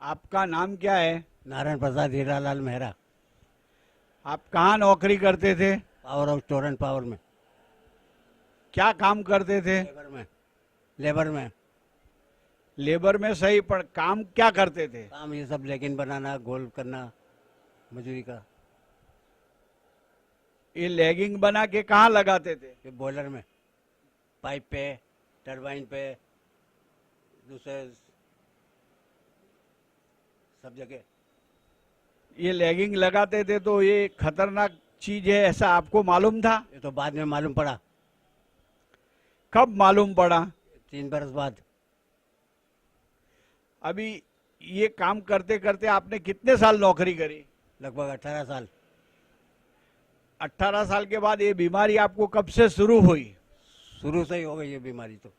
आपका नाम क्या है? नारायण प्रसाद हीरालाल मेहरा। आप कहाँ नौकरी करते थे? पावर हाउस टोरेंट पावर में। क्या काम करते थे? लेबर में। लेबर में सही, पर काम क्या करते थे? काम ये सब लेकिन बनाना, गोल करना, मजदूरी का। ये लेगिंग बना के कहाँ लगाते थे? ये बॉयलर में, पाइप पे, टरबाइन पे, दूसरे सब जगह। ये लेगिंग लगाते थे तो ये खतरनाक चीज है, ऐसा आपको मालूम था? ये तो बाद में मालूम पड़ा, कब मालूम पड़ा? 3 बरस बाद। अभी ये काम करते करते आपने कितने साल नौकरी करी? लगभग 18 साल। 18 साल के बाद ये बीमारी आपको कब से शुरू हुई? शुरू से ही हो गई है बीमारी तो,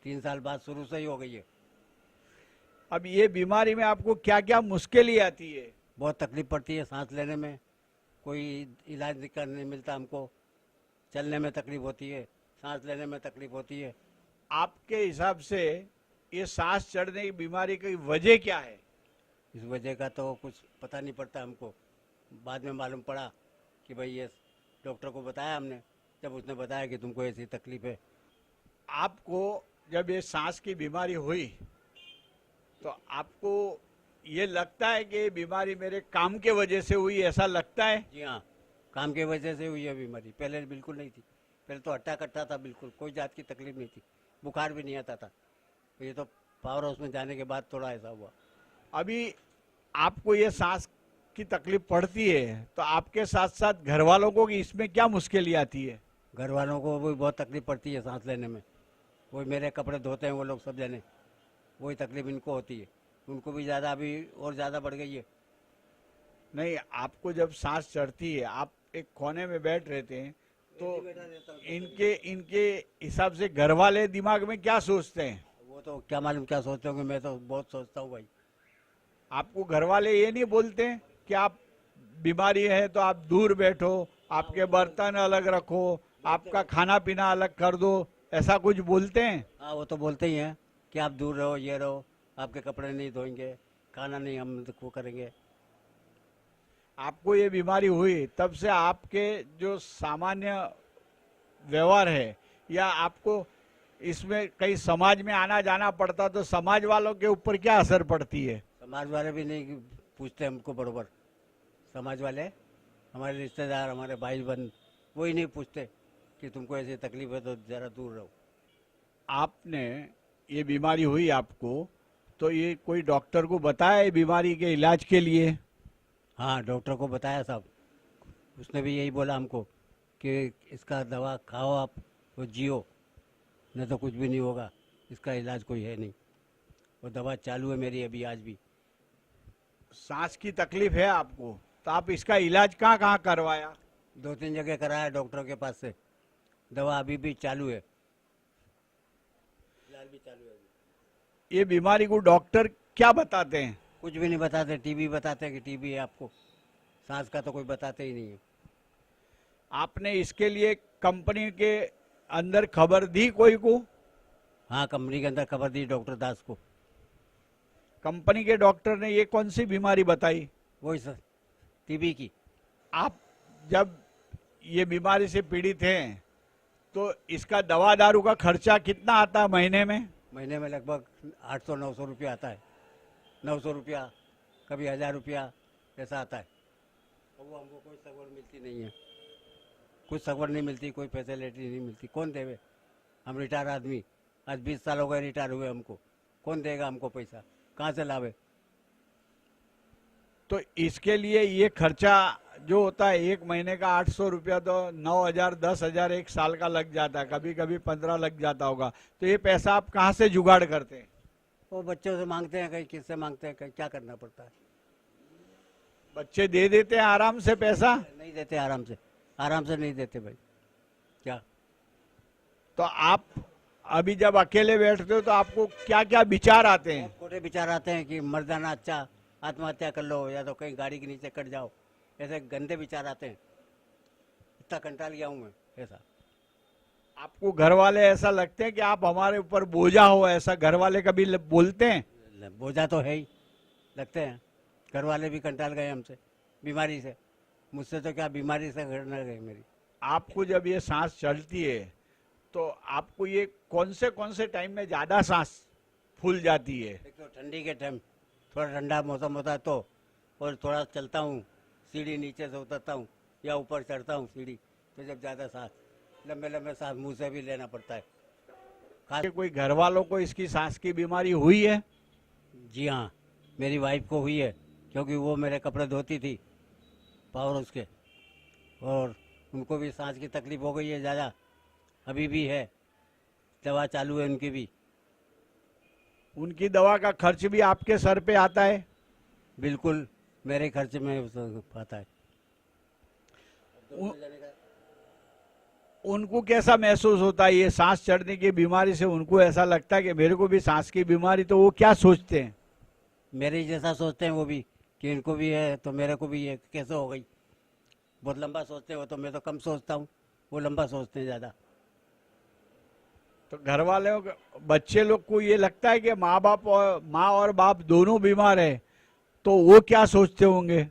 3 साल बाद शुरू से ही हो गई है। अब ये बीमारी में आपको क्या क्या मुश्किलें आती है? बहुत तकलीफ पड़ती है सांस लेने में, कोई इलाज नहीं मिलता हमको। चलने में तकलीफ होती है, सांस लेने में तकलीफ होती है। आपके हिसाब से ये सांस चढ़ने की बीमारी की वजह क्या है? इस वजह का तो कुछ पता नहीं पड़ता हमको, बाद में मालूम पड़ा कि भाई ये डॉक्टर को बताया हमने, जब उसने बताया कि तुमको ऐसी तकलीफ है। आपको जब ये सांस की बीमारी हुई तो आपको ये लगता है कि ये बीमारी मेरे काम के वजह से हुई, ऐसा लगता है? जी हाँ, काम की वजह से हुई है बीमारी। पहले बिल्कुल नहीं थी, पहले तो हट्टा कट्टा था, बिल्कुल कोई जात की तकलीफ नहीं थी, बुखार भी नहीं आता था। ये तो पावर हाउस में जाने के बाद थोड़ा ऐसा हुआ। अभी आपको ये सांस की तकलीफ पड़ती है तो आपके साथ साथ घर वालों को इसमें क्या मुश्किलें आती है? घर वालों को भी बहुत तकलीफ पड़ती है सांस लेने में। वही मेरे कपड़े धोते हैं वो लोग सब जने, वही तकलीफ इनको होती है। उनको भी ज़्यादा, अभी और ज़्यादा बढ़ गई है। नहीं, आपको जब सांस चढ़ती है, आप एक कोने में बैठ रहते हैं तो इनके इनके हिसाब से घर वाले दिमाग में क्या सोचते हैं? वो तो क्या मालूम क्या सोचते होंगे, मैं तो बहुत सोचता हूँ भाई। आपको घर वाले ये नहीं बोलते हैं कि आप बीमारी है तो आप दूर बैठो, आपके बर्तन अलग रखो, आपका खाना पीना अलग कर दो, ऐसा कुछ बोलते हैं? हाँ, वो तो बोलते ही हैं कि आप दूर रहो, ये रहो, आपके कपड़े नहीं धोएंगे, खाना नहीं हम वो करेंगे। आपको ये बीमारी हुई तब से आपके जो सामान्य व्यवहार है, या आपको इसमें कहीं समाज में आना जाना पड़ता तो समाज वालों के ऊपर क्या असर पड़ती है? समाज वाले भी नहीं पूछते हमको बरोबर। समाज वाले, हमारे रिश्तेदार, हमारे भाई बहन, वो ही नहीं पूछते कि तुमको ऐसी तकलीफ है तो ज़रा दूर रहो। आपने ये बीमारी हुई आपको, तो ये कोई डॉक्टर को बताया ये बीमारी के इलाज के लिए? हाँ, डॉक्टर को बताया साहब, उसने भी यही बोला हमको कि इसका दवा खाओ आप तो जियो, नहीं तो कुछ भी नहीं होगा, इसका इलाज कोई है नहीं। वो दवा चालू है मेरी अभी आज भी। सांस की तकलीफ है आपको, तो आप इसका इलाज कहाँ कहाँ करवाया? 2-3 जगह कराया डॉक्टरों के पास से, दवा अभी भी चालू है, इलाज भी चालू है अभी। ये बीमारी को डॉक्टर क्या बताते हैं? कुछ भी नहीं बताते, टीबी बताते हैं कि टीबी है आपको, सांस का तो कोई बताते ही नहीं है। आपने इसके लिए कंपनी के अंदर खबर दी कोई को? हाँ, कंपनी के अंदर खबर दी डॉक्टर दास को। कंपनी के डॉक्टर ने ये कौन सी बीमारी बताई? वही सर, टीबी की। आप जब ये बीमारी से पीड़ित हैं तो इसका दवा दारू का खर्चा कितना आता है महीने में? महीने में लगभग 800-900 रुपया आता है। 900 रुपया, कभी 1000 रुपया ऐसा आता है। और वो हमको कोई सगवड़ मिलती नहीं है, कुछ सगवड़ नहीं मिलती, कोई फैसिलिटी नहीं मिलती। कौन देवे? हम रिटायर आदमी, आज 20 साल हो गए रिटायर हुए हमको, कौन देगा हमको पैसा, कहाँ से लावे? तो इसके लिए ये खर्चा जो होता है एक महीने का 800 रुपया, तो 9,000 10,000 एक साल का लग जाता है, कभी कभी 15 लग जाता होगा। तो ये पैसा आप कहाँ से जुगाड़ करते हैं? वो बच्चों से मांगते हैं, कहीं किससे मांगते हैं, कहीं क्या करना पड़ता है। बच्चे दे देते हैं आराम से पैसा? नहीं देते आराम से, आराम से नहीं देते भाई। क्या? तो आप अभी जब अकेले बैठते हो तो आपको क्या क्या विचार आते हैं? छोटे विचार आते हैं कि मर जाना अच्छा, आत्महत्या कर लो, या तो कहीं गाड़ी के नीचे कट जाओ, ऐसे गंदे विचार आते हैं। इतना कंटाल गया हूँ मैं ऐसा। आपको घर वाले ऐसा लगते हैं कि आप हमारे ऊपर बोझा हो, ऐसा घर वाले कभी बोलते हैं? बोझा तो है ही, लगते हैं। घर वाले भी कंटाल गए हमसे बीमारी से। मुझसे तो क्या, बीमारी से घर न गए मेरी। आपको जब ये सांस चलती है तो आपको ये कौन से टाइम में ज्यादा सांस फूल जाती है? एक तो ठंडी के टाइम थोड़ा ठंडा मौसम होता है तो, और थोड़ा चलता हूँ, सीढ़ी नीचे से उतरता हूँ या ऊपर चढ़ता हूँ सीढ़ी, तो जब ज़्यादा सांस, लंबे लंबे सांस मुंह से भी लेना पड़ता है। खास कोई घर वालों को इसकी सांस की बीमारी हुई है? जी हाँ, मेरी वाइफ को हुई है, क्योंकि वो मेरे कपड़े धोती थी पावर उसके, और उनको भी सांस की तकलीफ हो गई है ज़्यादा, अभी भी है, दवा चालू है उनकी भी। उनकी दवा का खर्च भी आपके सर पे आता है? बिल्कुल मेरे खर्च में आता है। उ- उनको कैसा महसूस होता है ये सांस चढ़ने की बीमारी से? उनको ऐसा लगता है कि मेरे को भी सांस की बीमारी, तो वो क्या सोचते हैं? मेरे जैसा सोचते हैं वो भी कि इनको भी है तो मेरे को भी है, कैसे हो गई। बहुत लंबा सोचते हो, तो मैं तो कम सोचता हूँ, वो लंबा सोचते हैं ज़्यादा। तो घर वाले बच्चे लोग को ये लगता है कि माँ और बाप दोनों बीमार है, तो वो क्या सोचते होंगे?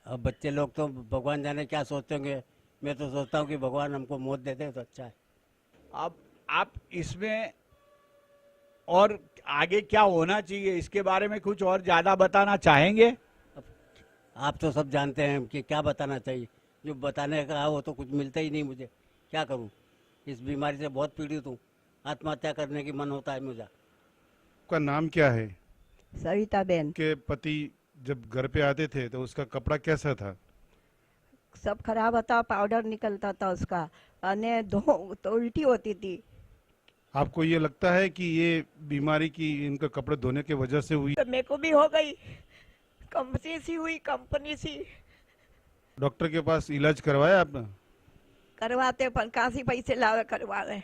अब बच्चे लोग तो भगवान जाने क्या सोचते होंगे, मैं तो सोचता हूँ कि भगवान हमको मौत दे दे तो अच्छा है। अब आप इसमें और आगे क्या होना चाहिए, इसके बारे में कुछ और ज्यादा बताना चाहेंगे? अब आप तो सब जानते हैं कि क्या बताना चाहिए, जो बताने का वो तो कुछ मिलता ही नहीं मुझे, क्या करूँ। इस बीमारी से बहुत पीड़ित हूँ, आत्महत्या करने की मन होता है मुझे। आपका नाम क्या है? सविता बेन। के पति जब घर पे आते थे तो उसका कपड़ा कैसा था? सब खराब होता, पाउडर निकलता था उसका, अने तो उल्टी होती थी। आपको ये लगता है कि ये बीमारी की इनका कपड़े धोने की वजह से हुई? तो मेरे को भी हो गई, कंपनी सी हुई, कंपनी सी। डॉक्टर के पास इलाज करवाया आपने? करवाते पर काशी पैसे लावे करवावे।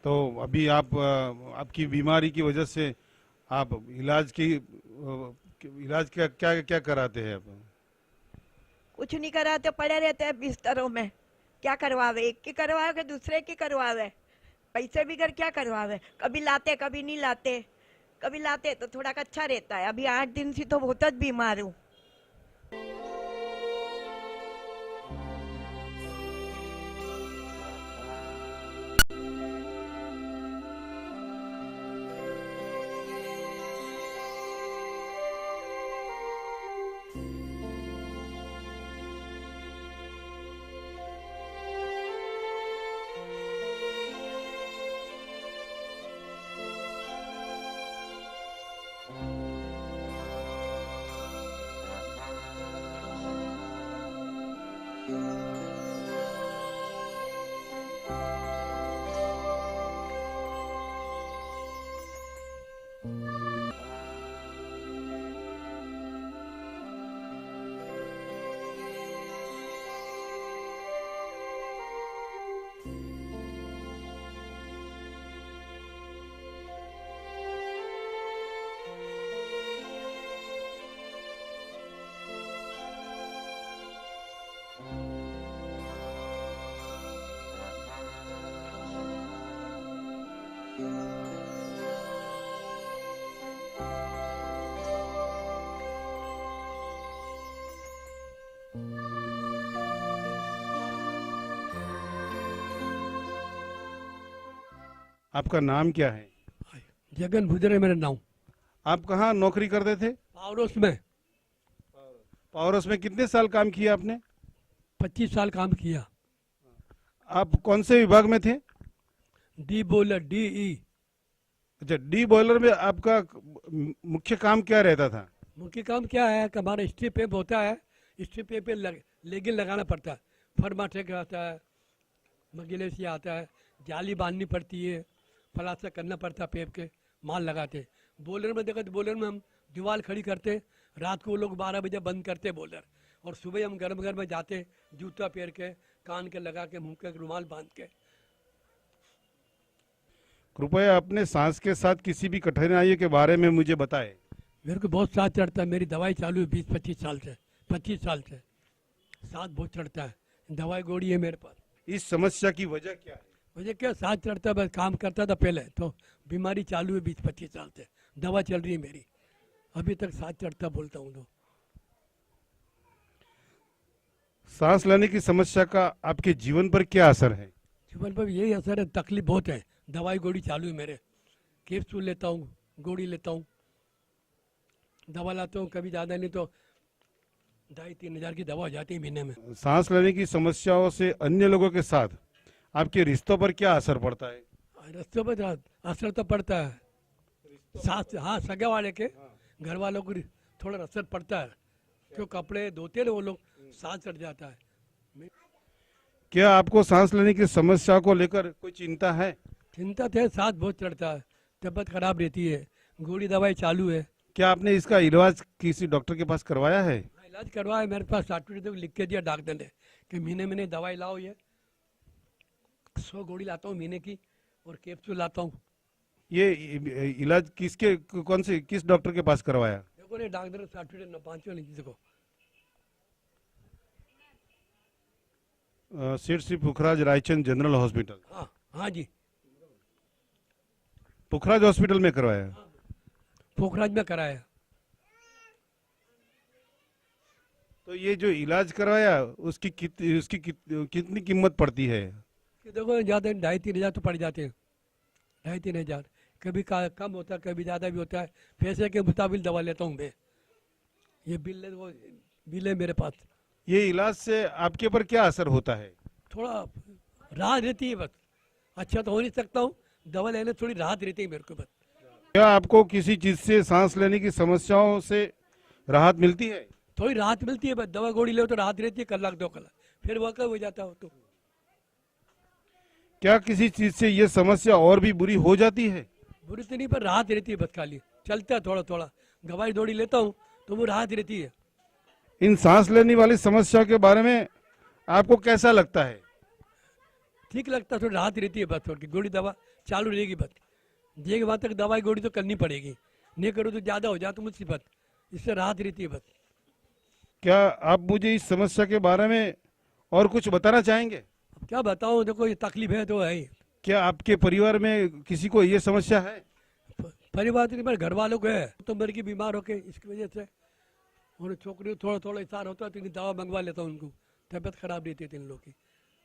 तो अभी आप आपकी बीमारी की वजह से आप इलाज क्या क्या क्या कराते हैं आप? कुछ नहीं कराते, पड़े रहते हैं बिस्तरों में। क्या करवावे, एक की करवावे दूसरे की करवावे, पैसे बिगर क्या करवावे। कभी लाते कभी नहीं लाते, कभी लाते तो थोड़ा अच्छा रहता है। अभी 8 दिन से तो बहुत बीमार हूँ। आपका नाम क्या है? जगन भुजर है मेरा नाम। आप कहाँ नौकरी करते थे? पावरोस में पावरस में कितने साल काम किया आपने? 25 साल काम किया। आप कौन से विभाग में थे? D bowler DE। अच्छा, डी बॉयलर में आपका मुख्य काम क्या रहता था? मुख्य काम क्या है कि हमारा स्ट्रिप पेप होता है, स्ट्रिप पेप पे लेगिन लगाना पड़ता है, फरमाटे का आता है, मगलेसिया आता है, जाली बांधनी पड़ती है, प्लास्टर करना पड़ता है, पेप के माल लगाते। बॉलर में देखो तो बॉलर में हम दीवार खड़ी करते, रात को वो लोग 12 बजे बंद करते बॉलर, और सुबह हम गर्म गर्म में जाते, जूता पहन के, कान के लगा के, मुंह के रुमाल बांध के। कृपया अपने सांस के साथ किसी भी कठिनाई के बारे में मुझे बताएं। मेरे को बहुत सांस चढ़ता है, मेरी दवाई चालू है 20-25 साल से, 25 साल से सांस बहुत चढ़ता है, दवाई गोड़ी है मेरे पास। इस समस्या की वजह क्या है? मुझे क्या सांस चढ़ता है, बस काम करता था पहले, तो बीमारी चालू है 20-25 साल से, दवा चल रही है मेरी। अभी तक साथ चढ़ता बोलता हूँ तो। सांस लेने की समस्या का आपके जीवन पर क्या असर है? जीवन पर यही असर है, तकलीफ बहुत है। दवाई गोली चालू है मेरे, कैप्सूल लेता हूँ, गोली लेता हूँ, दवा लाता हूँ, कभी ज़्यादा नहीं तो 2,500-3,000 की दवा हो जाती है महीने में। सांस लेने की समस्याओं से अन्य लोगों के साथ आपके रिश्तों पर क्या असर पड़ता है? रस्तों पर असर तो पड़ता है, साथ हाँ सगे वाले के घर वालों को थोड़ा असर पड़ता है, क्यों कपड़े धोते ना वो लोग, सांस चढ़ जाता है। क्या आपको सांस लेने की समस्या को लेकर कोई चिंता है? चिंता तो है, सांस बहुत चढ़ता है, तबीयत खराब रहती है, गोली दवाई चालू है। क्या आपने इसका इलाज किसी डॉक्टर के पास करवाया है? इलाज करवाया, मेरे पास सर्टिफिकेट लिख के दिया डॉक्टर ने कि महीने महीने दवाई लाओ, ये 100 गोली लाता हूँ महीने की और कैप्सूल लाता हूँ। ये इलाज किस डॉक्टर के पास करवाया? देखो ने डॉक्टर सर्टिफिकेट न 5 नहीं देखो। सेठ श्री पुखराज रायचंद जनरल हॉस्पिटल, हाँ हाँ जी, पुखराज हॉस्पिटल में करवाया। पोखराज में कराया। तो ये जो इलाज करवाया उसकी कितनी कीमत पड़ती है? कि देखो ज़्यादा 2,500-3,000 तो पड़ जाते हैं, 2,500-3,000, कभी कम होता है कभी ज़्यादा भी होता है। पैसे के मुताबिक दवा लेता हूँ मैं, ये बिल है मेरे पास। ये इलाज से आपके ऊपर क्या असर होता है? थोड़ा राहत रहती है बस, अच्छा तो हो नहीं सकता हूँ, दवा लेने थोड़ी राहत रहती है मेरे को बस। क्या आपको किसी चीज से सांस लेने की समस्याओं से राहत मिलती है? थोड़ी राहत मिलती है बस, दवा गोली लो तो राहत रहती है, कलाक 2 कलाक, फिर वह कब हो जाता हो तो। क्या किसी चीज से ये समस्या और भी बुरी हो जाती है? बुरी तो नहीं, पर राहत रहती है बस, खाली चलता है थोड़ा थोड़ा, दवाई दौड़ी लेता हूँ तो वो राहत रहती है। इन सांस लेने वाली समस्या के बारे में आपको कैसा लगता है? ठीक लगता है, थोड़ी राहत रहती है बस, थोड़ी गोली दवा चालू रहेगी बस, देख वहाँ तक दवाई गोली तो करनी पड़ेगी, नहीं करो तो ज़्यादा हो जाए तो मुसीबत, इससे राहत रहती है बस। क्या आप मुझे इस समस्या के बारे में और कुछ बताना चाहेंगे? अब क्या बताऊँ, देखो ये तकलीफ है तो है ही। क्या आपके परिवार में किसी को ये समस्या है? परिवार तो मेरे घर वालों को है, तो मेरे की बीमार होके इसकी वजह से, और छोकरी थोड़ा थोड़ा इशार होता है तो इनकी दवा मंगवा लेता हूँ, उनको तबीयत खराब रहती है इन लोग की।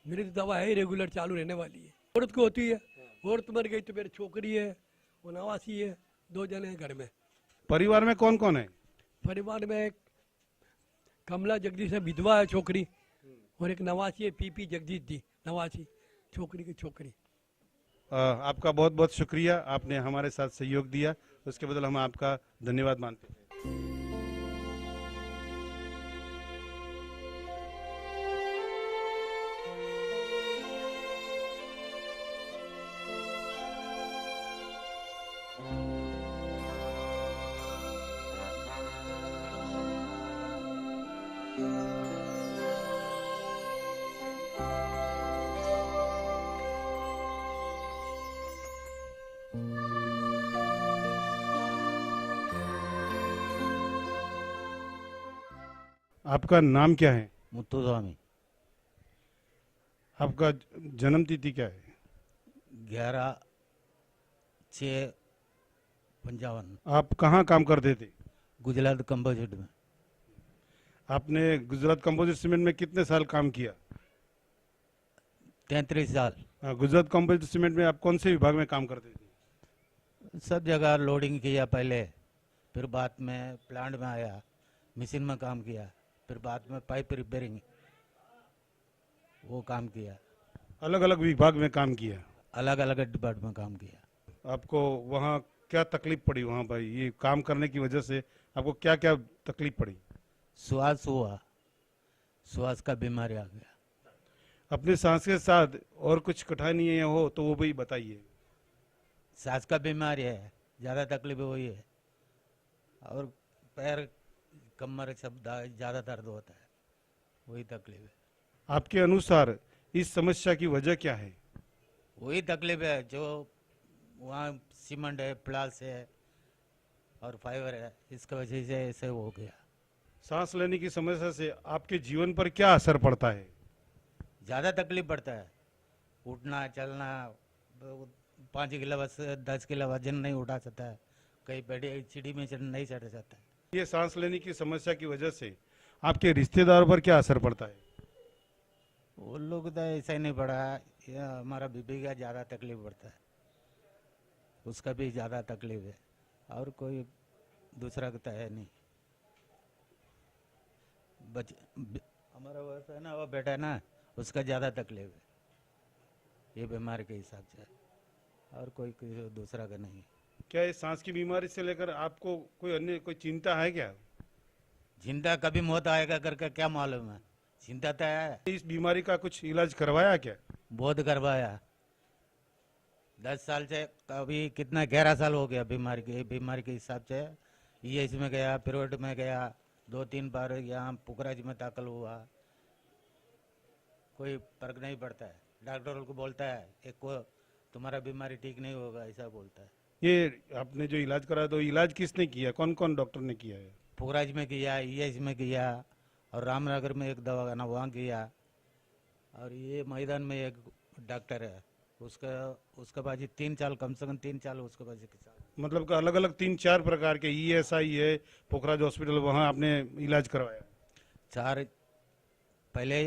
मेरी तो दवा है ही रेगुलर चालू रहने वाली है। औरत को होती है, औरत मर गई तो मेरी छोकरी है, वो नवासी है, 2 जने हैं घर में। परिवार में कौन कौन है? परिवार में एक कमला जगदीश है, विधवा है छोकरी, और एक नवासी है पीपी जगदीश जी, नवासी छोकरी की छोकरी। आपका बहुत बहुत शुक्रिया, आपने हमारे साथ सहयोग दिया, उसके बदल हम आपका धन्यवाद मानते हैं। आपका नाम क्या है? मुत्तु स्वामी। आपका जन्म तिथि क्या है? 11/6/55। आप कहाँ काम करते थे? गुजरात कंपोजिट में। आपने गुजरात कंपोजिट सीमेंट में कितने साल काम किया? 33 साल। गुजरात कंपोजिट सीमेंट में आप कौन से विभाग में काम करते थे? सब जगह लोडिंग किया पहले, फिर बाद में प्लांट में आया, मशीन में काम किया, फिर बाद में पाइप रिपेयरिंग वो काम किया। अलग अलग विभाग में काम किया, अलग अलग डिपार्टमेंट में काम किया। आपको वहाँ क्या तकलीफ पड़ी? वहाँ भाई ये काम करने की वजह से आपको क्या क्या तकलीफ पड़ी? श्वास हुआ, श्वास का बीमारी आ गया। अपने सांस के साथ और कुछ कठिनाइयाँ हो तो वो भी बताइए। सांस का बीमारी है, ज़्यादा तकलीफ हुई है, और पैर कमर सब ज़्यादा दर्द होता है, वही तकलीफ है। आपके अनुसार इस समस्या की वजह क्या है? वही तकलीफ है जो वहाँ सीमेंट है, प्लास है और फाइबर है, इसकी वजह से ऐसे हो गया। सांस लेने की समस्या से आपके जीवन पर क्या असर पड़ता है? ज़्यादा तकलीफ पड़ता है, उठना चलना, 5 किलो बस 10 किलो वजन नहीं उठा सकता है, कहीं बैठे सीढ़ी में नहीं चढ़ सकता है। ये सांस लेने की समस्या की वजह से आपके रिश्तेदारों पर क्या असर पड़ता है? वो लोग तो ऐसा ही नहीं पड़ा, ये हमारा बीबी का ज़्यादा तकलीफ पड़ता है, उसका भी ज़्यादा तकलीफ है, और कोई दूसरा का तो है नहीं। हमारा वो है ना, वो बेटा है ना, उसका ज़्यादा तकलीफ है ये बीमारी के हिसाब से, और कोई दूसरा का नहीं। क्या इस सांस की बीमारी से लेकर आपको कोई अन्य कोई चिंता है क्या? चिंता कभी मौत आएगा करके क्या मालूम है, चिंता तो है। इस बीमारी का कुछ इलाज करवाया क्या? बहुत करवाया, 10 साल से, कभी कितना 11 साल हो गया बीमारी के हिसाब से। ये इसमें गया, पिरोड में गया, 2-3 बार यहाँ पुखराज में दाखिल हुआ, कोई फर्क नहीं पड़ता है। डॉक्टर को बोलता है एक को तुम्हारा बीमारी ठीक नहीं होगा, ऐसा बोलता है। ये आपने जो इलाज करा तो इलाज किसने किया, कौन कौन डॉक्टर ने किया है? पुखराज में किया, ईएस में किया, और रामनगर में एक दवाखाना वहाँ किया, और ये मैदान में एक डॉक्टर है, उसका बाजी 3 साल, कम से कम 3 साल उसके बाजी के साथ। मतलब का अलग अलग 3-4 प्रकार के ईएसआई है पोखराज हॉस्पिटल, वहाँ आपने इलाज करवाया? 4 पहले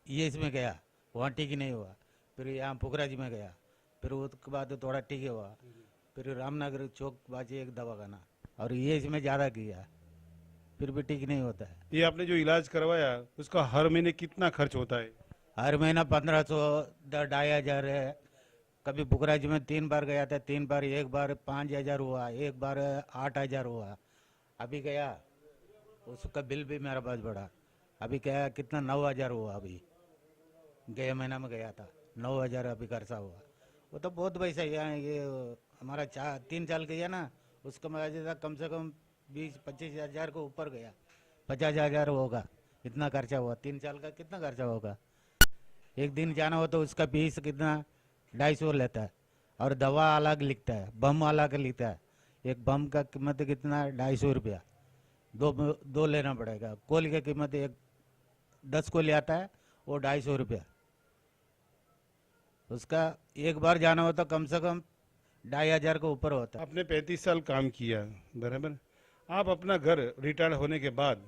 ईएस में गया, वहाँ ठीक नहीं हुआ, फिर यहाँ पुखराज में गया, फिर उसके बाद थोड़ा ठीक हुआ, फिर रामनगर चौक बाजी एक दवाखाना, और ईएस में ज़्यादा किया, फिर भी ठीक नहीं होता है। ये आपने जो इलाज करवाया उसका हर महीने कितना खर्च होता है? हर महीना 1500 2,500 है। कभी पुखराज में 3 बार गया था, 3 बार, एक बार 5,000 हुआ, एक बार 8,000 हुआ। अभी गया, उसका बिल भी मेरा पास बढ़ा, अभी क्या कितना 9,000 हुआ। अभी गए महीना में गया था, 9,000 अभी खर्चा हुआ। वो तो बहुत पैसा है। ये हमारा 3 साल किया ना, उसका मुझे कम से कम 20-25 हज़ार को ऊपर गया, 50,000 होगा, इतना खर्चा हुआ। 3 साल का कितना खर्चा होगा? एक दिन जाना हो तो उसका फीस कितना 250 लेता है, और दवा अलग लिखता है, बम अलग लिखता है। एक बम का कीमत कितना 250 रुपया, दो लेना पड़ेगा। कोल की कीमत 10 को ले आता है, वो 250 रुपया। उसका एक बार जाना हो तो कम से कम 2,500 के ऊपर होता है। आपने 35 साल काम किया, बराबर। आप अपना घर रिटायर होने के बाद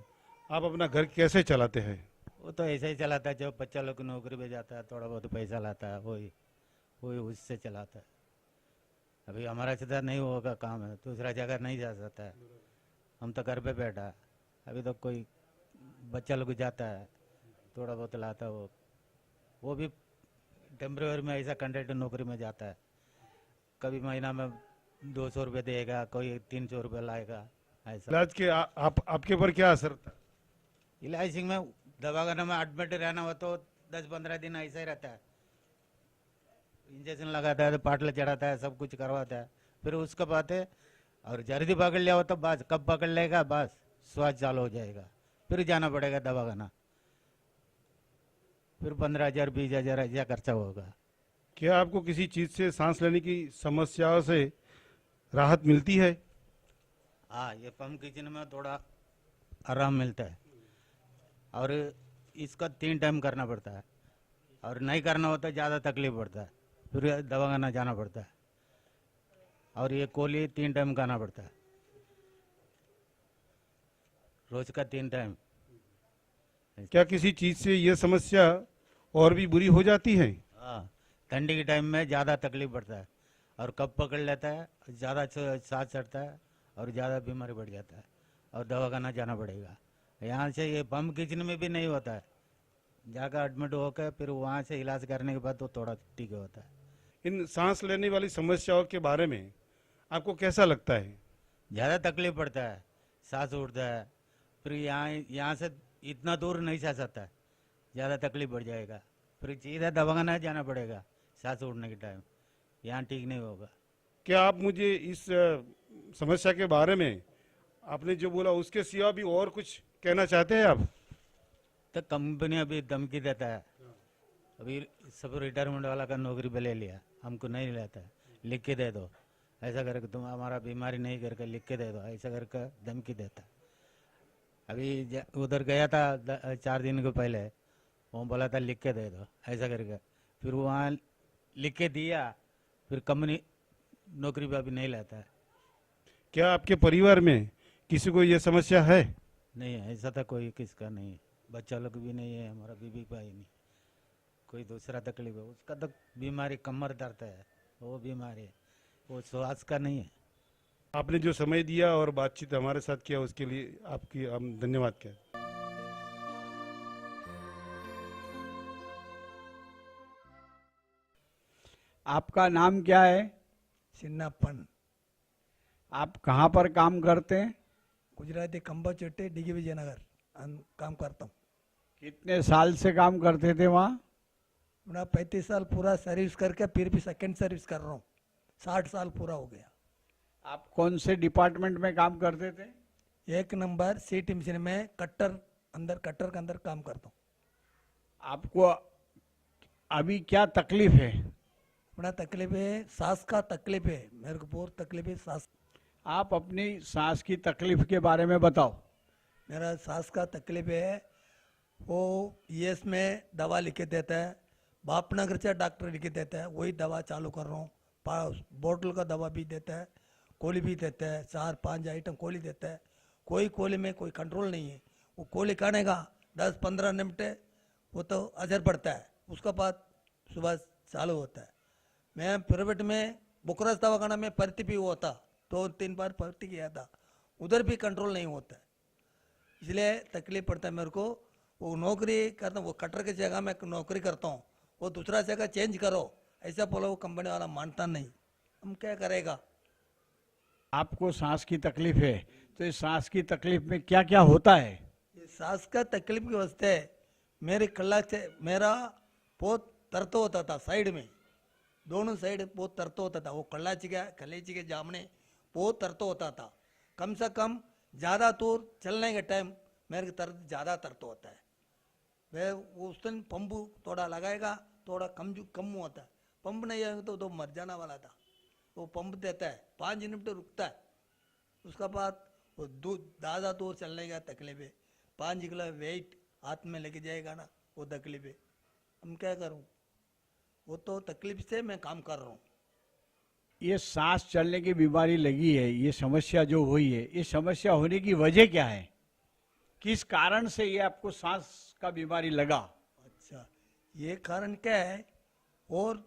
आप अपना घर कैसे चलाते हैं? वो तो ऐसे ही चलाता है, जब बच्चा लोग नौकरी पे जाता है, थोड़ा बहुत पैसा लाता है, वही उससे चलाता है। अभी हमारा सीधा नहीं होगा काम है, दूसरा जगह नहीं जा सकता है, हम तो घर पे बैठा है। अभी तो कोई बच्चा लोग जाता है, थोड़ा बहुत लाता है, वो भी टेम्परेरी में, ऐसा कंट्रेक्ट नौकरी में जाता है। कभी महीना में 200 रुपये देगा, कोई 300 रुपये लाएगा, ऐसा। इलाज के आपके ऊपर क्या असर था? इलाज में दवाखाना में एडमिट रहना हो तो 10-15 दिन ऐसा ही रहता है। इंजेक्शन लगाता है, तो पाटला चढ़ाता है, सब कुछ करवाता है, फिर उसके बाद है, और जल्दी पकड़ लिया हो तो बस, कब पकड़ लेगा बस श्वास चालू हो जाएगा, फिर जाना पड़ेगा दवाखाना, फिर 15,000 20,000 ऐसा खर्चा होगा। क्या आपको किसी चीज से सांस लेने की समस्याओं से राहत मिलती है? हाँ, ये पंप किचन में थोड़ा आराम मिलता है, और इसका 3 टाइम करना पड़ता है, और नहीं करना होता ज़्यादा तकलीफ पड़ता है, फिर दवाखाना जाना पड़ता है, और ये कोली 3 टाइम खाना पड़ता है, रोज का 3 टाइम। क्या किसी चीज से ये समस्या और भी बुरी हो जाती है? हाँ, ठंडी के टाइम में ज़्यादा तकलीफ पड़ता है, और कब पकड़ लेता है, ज़्यादा सांस चढ़ता है, और ज़्यादा बीमारी बढ़ जाता है, और दवाखाना जाना पड़ेगा। यहाँ से ये पंप किचन में भी नहीं होता है, जाकर एडमिट होकर फिर वहाँ से इलाज करने के बाद तो थोड़ा ठीक होता है। इन सांस लेने वाली समस्याओं के बारे में आपको कैसा लगता है? ज़्यादा तकलीफ पड़ता है, सांस उड़ता है, फिर यहाँ से इतना दूर नहीं जा सकता है, ज़्यादा तकलीफ बढ़ जाएगा, फिर सीधा दवाखाना जाना पड़ेगा सांस उड़ने के टाइम, यहाँ ठीक नहीं होगा। क्या आप मुझे इस समस्या के बारे में आपने जो बोला उसके सिवा भी और कुछ कहना चाहते हैं आप? तो कंपनी अभी धमकी देता है, अभी सब रिटायरमेंट वाला का नौकरी पे ले लिया, हमको नहीं लेता है, लिख के दे दो, ऐसा करके तुम हमारा बीमारी नहीं करके लिख के दे दो, ऐसा करके धमकी देता है। अभी उधर गया था 4 दिन के पहले, वो बोला था लिख के दे दो, ऐसा करके, फिर वहाँ लिख के दिया, फिर कंपनी नौकरी पे अभी नहीं लेता है। क्या आपके परिवार में किसी को ये समस्या है? नहीं है, ऐसा तो कोई किसका नहीं है, बच्चा लोग भी नहीं है, हमारा बीबी भाई नहीं, कोई दूसरा तकलीफ है। उसका तो बीमारी कमर दर्द है, वो बीमारी है, वो श्वास का नहीं है। आपने जो समय दिया और बातचीत हमारे साथ किया उसके लिए आपकी हम धन्यवाद कहते हैं। आपका नाम क्या है? सिन्नापन आप कहाँ पर काम करते हैं? गुजराती कंबा चट्टी डी विजयनगर काम करता हूँ। कितने साल से काम करते थे वहाँ? मैं 35 साल पूरा सर्विस करके फिर भी सेकंड सर्विस कर रहा हूँ। 60 साल पूरा हो गया। आप कौन से डिपार्टमेंट में काम करते थे? 1 नंबर सीटी मशीन में कट्टर के अंदर काम करता हूँ। आपको अभी क्या तकलीफ है? अपना तकलीफ है, सांस का तकलीफ है, मेरे को बहुत तकलीफ है सांस। आप अपनी सांस की तकलीफ के बारे में बताओ। मेरा सांस का तकलीफ है, वो ईएस में दवा लिखे देता है, बापनगर से डॉक्टर लिखे देता है, वही दवा चालू कर रहा हूँ। बोतल का दवा भी देता है, गोली भी देता है, 4-5 आइटम गोली देता है। कोई गोली में कोई कंट्रोल नहीं है। वो गोली खाने का 10-15 मिनट वो तो असर पड़ता है, उसका बाद सुबह चालू होता है। मैं प्राइवेट में बुकराज दवाखाना में भर्ती भी हुआ था, 2-3 बार भर्ती किया था, उधर भी कंट्रोल नहीं होता है, इसलिए तकलीफ पड़ता है मेरे को। वो नौकरी करता हूँ, वो कटर की जगह में नौकरी करता हूँ, वो दूसरा जगह चेंज करो ऐसा बोला, वो कंपनी वाला मानता नहीं, हम क्या करेगा। आपको सांस की तकलीफ है, तो इस सांस की तकलीफ में क्या क्या होता है? ये सांस का तकलीफ की वजह से मेरी कला से मेरा बहुत दर्द होता था, साइड में दोनों साइड बहुत दर्द होता था। वो कलेजी के जामने बहुत दर्द होता था। कम से कम ज़्यादा दूर चलने के टाइम मेरे को दर्द ज़्यादा दर्द होता है। वह उस दिन पंप थोड़ा लगाएगा, थोड़ा कम होता है, पंप नहीं आएगा तो मर जाना वाला था। वो पंप देता है, 5 मिनट रुकता है, उसका बाद वो ज़्यादा दूर चलने का तकलीफ है। 5 किलो वेट हाथ में लेके जाएगा ना, वो तकलीफ है, हम क्या करूँ। वो तो तकलीफ से मैं काम कर रहा हूँ। ये सांस चलने की बीमारी लगी है, ये समस्या जो हुई है, ये समस्या होने की वजह क्या है? किस कारण से ये आपको सांस का बीमारी लगा? अच्छा, ये कारण क्या है। और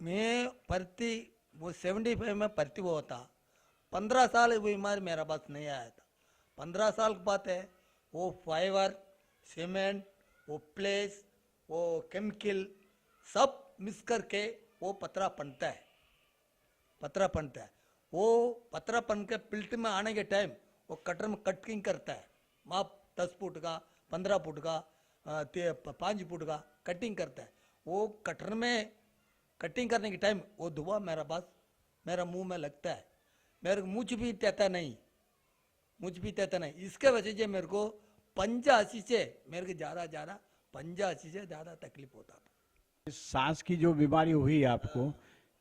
मैं भर्ती वो 75 में भर्ती हुआ था, 15 साल वो बीमारी मेरा पास नहीं आया था। 15 साल की बात है। वो फाइबर, सीमेंट, वो प्लेस, वो केमिकल सब मिक्स करके वो पतरा बनता है। वो पतरा बन के पिल्ट में आने के टाइम वो कटर में कटिंग करता है, माप 10 फुट का, 15 फुट का, 5 फुट का कटिंग करता है। वो कटर में कटिंग करने के टाइम वो धुआं मेरा मुंह में लगता है, मेरे को मुझ भी देता नहीं। इसके वजह से मेरे को 85 से मेरे को ज़्यादा तकलीफ होता था। इस सांस की जो बीमारी हुई आपको,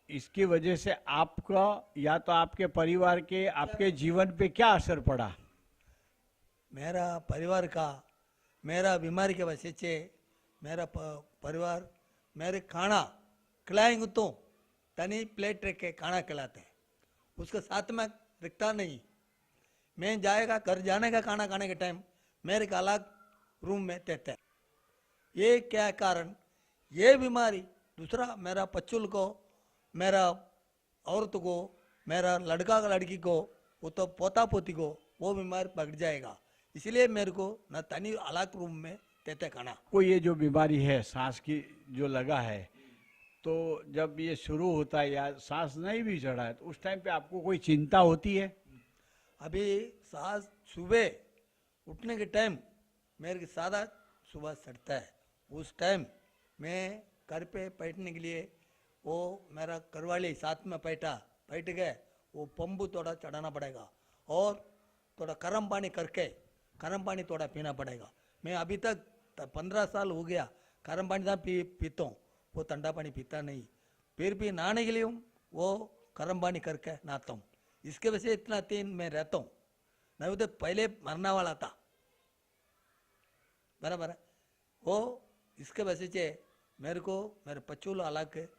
इसकी वजह से आपका या तो आपके परिवार के, आपके जीवन पे क्या असर पड़ा? मेरा परिवार का, मेरा बीमारी के वजह से मेरा परिवार मेरे खाना खिलाएंगे तो तनी प्लेट रख के खाना खिलाते हैं, उसके साथ में रखता नहीं। मैं जाएगा घर जाने का खाना खाने के टाइम मेरे को अलग रूम में देते हैं। ये क्या कारण, ये बीमारी दूसरा मेरा बच्चों को, मेरा औरत को, मेरा लड़का लड़की को, वो तो पोता पोती को वो बीमारी पकड़ जाएगा, इसलिए मेरे को न तनी अलग रूम में देते खाना। को ये जो बीमारी है सांस की जो लगा है, तो जब ये शुरू होता है या सांस नहीं भी चढ़ा है, तो उस टाइम पे आपको कोई चिंता होती है? अभी सांस सुबह उठने के टाइम मेरे को सादा सुबह चढ़ता है, उस टाइम मैं घर पे बैठने के लिए वो मेरा घरवाली साथ में बैठ गए, वो पंप थोड़ा चढ़ाना पड़ेगा और थोड़ा गर्म पानी करके गर्म पानी थोड़ा पीना पड़ेगा। मैं अभी तक 15 साल हो गया गर्म पानी पीता हूँ, वो ठंडा पानी पीता नहीं। फिर भी नहाने के लिए वो गर्म पानी करके नहाता हूँ, इसके वजह से इतना दिन मैं रहता हूँ, नहीं तो पहले मरने वाला था। बराबर है। वो इसके वजह से मेरे को मेरे बच्चों अलग है,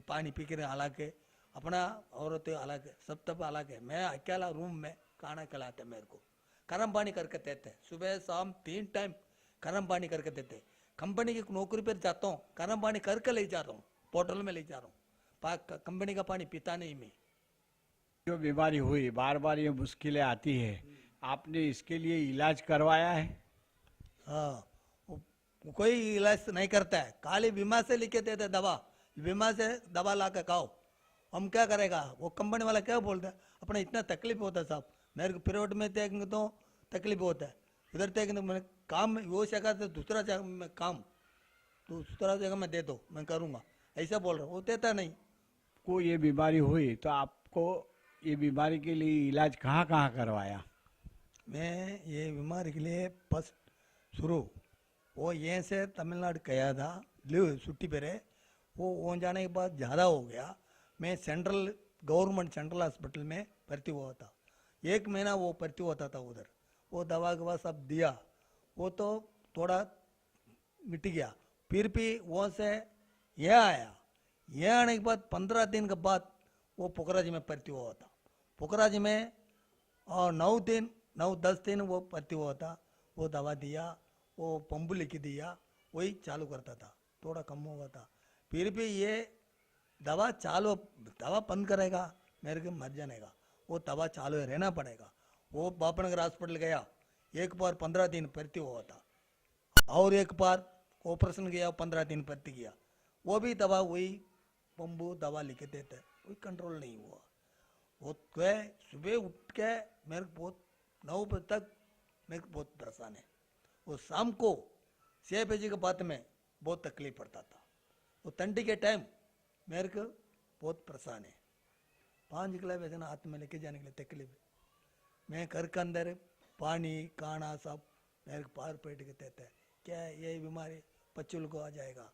पानी पी कर अलग है, अपना औरत अलग है, सब अलग है। मैं अकेला रूम में खाना खिलाते मेरे को, गर्म पानी करके देते, सुबह शाम 3 टाइम गर्म पानी करके देते। कंपनी की नौकरी पर जाता हूँ, गर्म पानी करके ले जा रहा हूँ, बोतल में ले जा रहा हूँ, कंपनी का पानी पीता नहीं मैं। जो बीमारी हुई, बार बार ये मुश्किलें आती है, आपने इसके लिए इलाज करवाया है? हाँ, वो कोई इलाज नहीं करता है, खाली बीमा से लिखे देते दवा, बीमा से दवा ला के खाओ। हम क्या करेगा, वो कंपनी वाला क्या बोलता है, अपना इतना तकलीफ होता है साहब, मेरे को प्राइवेट में देखेंगे तो तकलीफ होता है, इधर देखेंगे तो मैंने काम वो जगह से दूसरा जगह में काम दूसरा जगह में दे दो, मैं करूँगा, ऐसा बोल रहा हूँ। वो देता नहीं। को ये बीमारी हुई तो आपको ये बीमारी के लिए इलाज कहाँ कहाँ करवाया? मैं ये बीमारी के लिए फर्स्ट शुरू वो यहाँ से तमिलनाडु गया था, लीव छुट्टी पे रहे, वो वहाँ जाने के बाद ज़्यादा हो गया, मैं गवर्नमेंट सेंट्रल हॉस्पिटल में भर्ती हुआ था। 1 महीना वो भर्ती होता था उधर, वो दवा के बाद सब दिया, वो तो थोड़ा मिट गया। फिर भी वहाँ से यहाँ आया, यहाँ आने के बाद 15 दिन के बाद वो पोखराज में भर्ती हुआ था। पोखराज में और 9-10 दिन वो भर्ती हुआ था, वो दवा दिया, वो पंप लिख दिया, वही चालू करता था, थोड़ा कम हुआ था। फिर भी ये दवा बंद करेगा मेरे को मर जाने का, वो दवा चालू रहना पड़ेगा। वो बापनगर हॉस्पिटल गया, एक बार 15 दिन भर्ती हुआ था, और एक बार ऑपरेशन किया, 15 दिन भर्ती किया, वो भी दवा वही पंबू दवा लिखे देते, कोई कंट्रोल नहीं हुआ। वो सुबह उठ के मेरे को बहुत 9 बजे तक मेरे को बहुत परेशान है। वो शाम को 6 बजे के बाद में बहुत तकलीफ पड़ता था। वो ठंडी के टाइम मेरे को बहुत परेशान है। 5 किलो वजन हाथ में लेके जाने के लिए तकलीफ है। मैं घर के अंदर पानी खाना सब मेरे को पार पेट के देते हैं, क्या ये बीमारी बच्चों को आ जाएगा,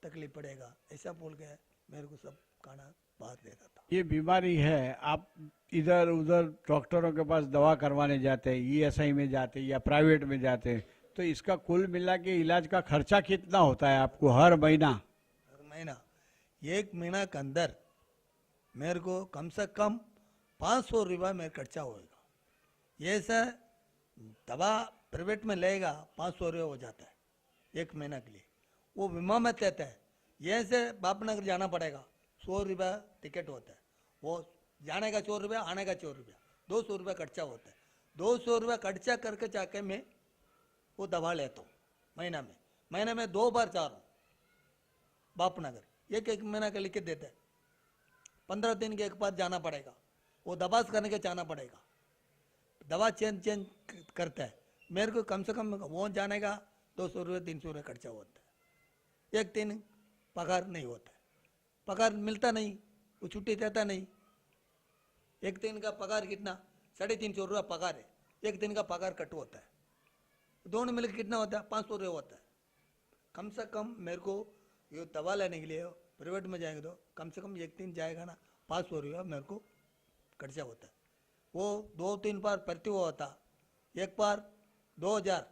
तकलीफ पड़ेगा, ऐसा बोल के मेरे को सब खाना बाहर देता था। ये बीमारी है, आप इधर उधर डॉक्टरों के पास दवा करवाने जाते हैं, ईएसआई में जाते हैं या प्राइवेट में जाते हैं, तो इसका कुल मिला के इलाज का खर्चा कितना होता है आपको हर महीना? हर महीना 1 महीना के अंदर मेरे को कम से कम 500 रुपया मेरा खर्चा होएगा। ये सर दवा प्राइवेट में लेगा 500 रुपया हो जाता है 1 महीना के लिए, वो बीमा में देता है। ये से बापनगर जाना पड़ेगा, 100 रुपया टिकट होता है, वो जाने का 100 रुपया, आने का 100 रुपया, 200 रुपया खर्चा होता है। 200 रुपया खर्चा करके जाके मैं वो दवा लेता हूँ महीना में 2 बार जा रहा हूँ बापनगर, एक महीना का लिख के देता है। 15 दिन के एक बार जाना पड़ेगा, वो दवा करने के जाना पड़ेगा, दवा चेंज करता है। मेरे को कम से कम वो जाने का 200 रुपये 300 रुपये खर्चा होता है। 1 दिन पगार नहीं होता है, पगार मिलता नहीं, वो छुट्टी देता नहीं। 1 दिन का पगार कितना 350 रुपया पगार है, 1 दिन का पगार कट होता है, दोनों मिलकर कितना होता है 500 रुपये होता है। कम से कम मेरे को ये दवा लेने के लिए प्राइवेट में जाएंगे तो कम से कम 1 दिन जाएगा ना 500 रुपया मेरे को खर्चा होता है। वो 2-3 बार भर्ती हुआ होता, एक बार 2000,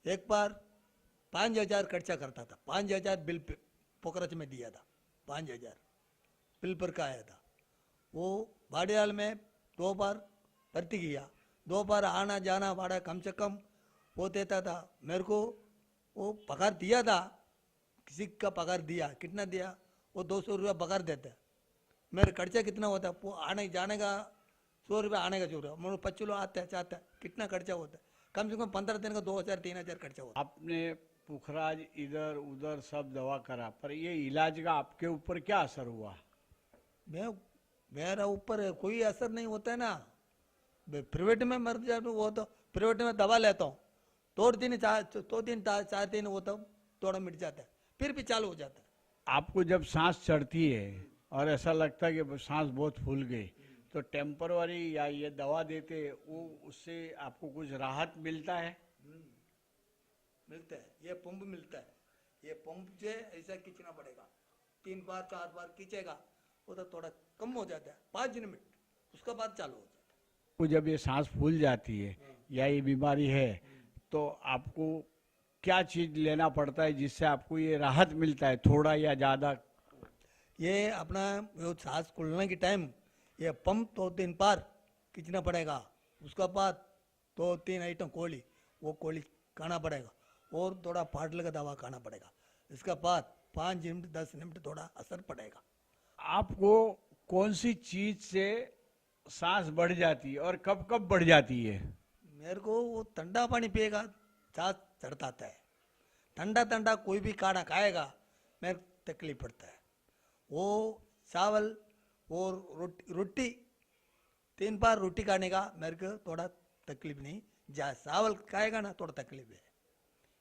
एक बार 5000 खर्चा करता था। 5000 बिल पोखराज में दिया था, 5000 बिल पर का आया था। वो बाड़ियाल में 2 बार भर्ती किया, 2 बार आना जाना भाड़ा कम से कम वो देता था मेरे को। वो पगार दिया था, किसी का पगार दिया, कितना दिया, वो 200 रुपया पगार देता है। मेरा खर्चा कितना होता है, वो आने जाने का 100 रुपया, आने का 100 रुपया, मेरे 25 लोग आते हैं चाहता है, कितना खर्चा होता है, कम से कम 15 दिन का 2000-3000 खर्चा होता है। आपने पुखराज इधर उधर सब दवा करा, पर ये इलाज का आपके ऊपर क्या असर हुआ? मेरा ऊपर कोई असर नहीं होता है ना। प्राइवेट में मर जाए वो तो प्राइवेट में दवा लेता हूँ, 2 दिन 4 दिन वो तो थोड़ा मिट जाता है, फिर भी चालू हो जाता है। आपको जब सांस चढ़ती है और ऐसा लगता है कि सांस बहुत फूल गई, तो टेम्पररी या ये दवा देते वो उससे आपको कुछ राहत मिलता है? मिलता है, ये पंप मिलता है, ये पंप से ऐसा खींचना पड़ेगा, 3 बार 4 बार खींचेगा, वो तो थोड़ा कम हो जाता है, 5 मिनट, उसके बाद चालू हो जाता है। तो जब ये सांस फूल जाती है या ये बीमारी है, तो आपको क्या चीज लेना पड़ता है जिससे आपको ये राहत मिलता है, थोड़ा या ज्यादा? ये अपना वो सांस खुलने के टाइम ये पंप 2-3 बार खींचना पड़ेगा। उसका बाद 2-3 आइटम कोली, वो कोली खाना पड़ेगा और थोड़ा फाटल का दवा खाना पड़ेगा। इसका बाद 5 मिनट 10 मिनट थोड़ा असर पड़ेगा। आपको कौन सी चीज से सांस बढ़ जाती है और कब कब बढ़ जाती है? मेरे को वो ठंडा पानी पिएगा सांस चढ़ता है। ठंडा ठंडा कोई भी खाना खाएगा मेरे को तकलीफ पड़ता है। वो चावल और रोटी 3 बार रोटी खाने का मेरे को थोड़ा तकलीफ नहीं, जहाँ चावल खाएगा ना थोड़ा तकलीफ है,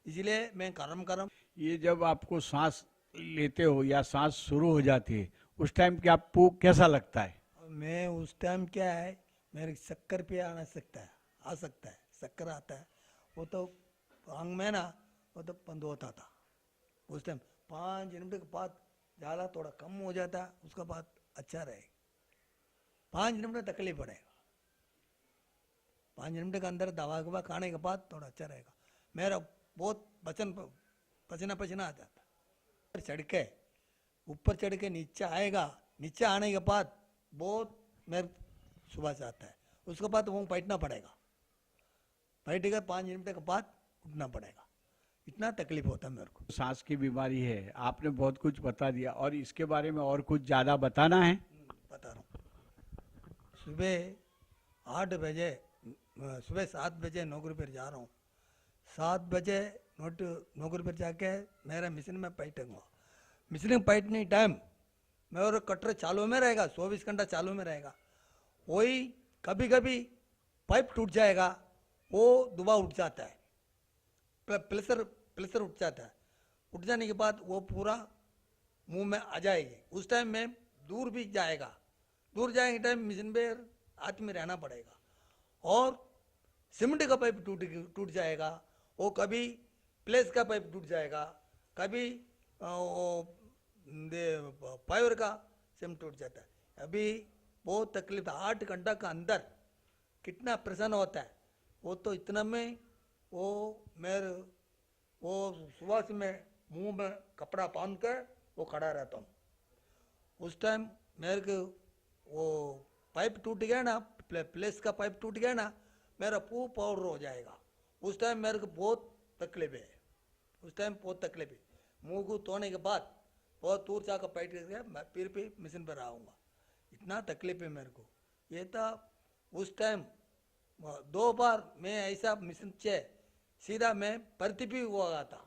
इसलिए मैं गरम ये जब आपको सांस लेते हो या सांस शुरू हो जाती है उस टाइम क्या आपको कैसा लगता है? मैं उस टाइम क्या है मेरे शक्कर पे आ सकता है शक्कर आता है। वो तो अंग में ना वो तो बंद होता था उस टाइम। 5 मिनट के बाद ज़्यादा थोड़ा कम हो जाता है, उसका बाद अच्छा रहेगा। 5 मिनट में तकलीफ पड़ेगा, 5 मिनट के अंदर दवा के बाद खाने के बाद थोड़ा अच्छा रहेगा। मेरा बहुत पसीना आ जाता। ऊपर चढ़ के नीचे आएगा, नीचे आने के बाद बहुत मेरे सुबह से आता है। उसके बाद वो बैठना पड़ेगा, बैठेगा 5 मिनट के बाद उठना पड़ेगा। इतना तकलीफ होता है मेरे को। सांस की बीमारी है, आपने बहुत कुछ बता दिया और इसके बारे में और कुछ ज्यादा बताना है? बता रहा हूँ। सुबह 8 बजे सुबह 7 बजे नौकरी पर जा रहा हूँ। 7 बजे नौकरी पर जाके मेरा मशीन में बैठूंगा। मशीन में बैठने टाइम मेरा कटर चालू में रहेगा, 24 घंटा चालू में रहेगा। वही कभी कभी पाइप टूट जाएगा, वो दुबा उठ जाता है, प्रेशर उठ जाता है। उठ जाने के बाद वो पूरा मुंह में आ जाएगी। उस टाइम में दूर भी जाएगा, दूर जाएंगे टाइम मशीन पे हाथ में रहना पड़ेगा। और सीमेंट का पाइप टूट जाएगा, वो कभी प्लेस का पाइप टूट जाएगा, कभी फाइबर का सीमेंट टूट जाता है। अभी बहुत तकलीफ। 8 घंटा का अंदर कितना परेशान होता है वो तो इतना में वो मेरे वो सुबह से मैं मुंह में कपड़ा बांध कर वो खड़ा रहता हूँ। उस टाइम मेरे को वो पाइप टूट गया ना, प्लेस का पाइप टूट गया ना, मेरा पूरा पाउडर हो जाएगा। उस टाइम मेरे को बहुत तकलीफ है, उस टाइम बहुत तकलीफ है। मुंह को धोने के बाद बहुत दूर जाकर बैठ गया, मैं फिर भी मशीन पर आऊँगा। इतना तकलीफ है मेरे को। ये था उस टाइम 2 बार मैं ऐसा मशीन से सीधा मैं भर्ती भी हुआ था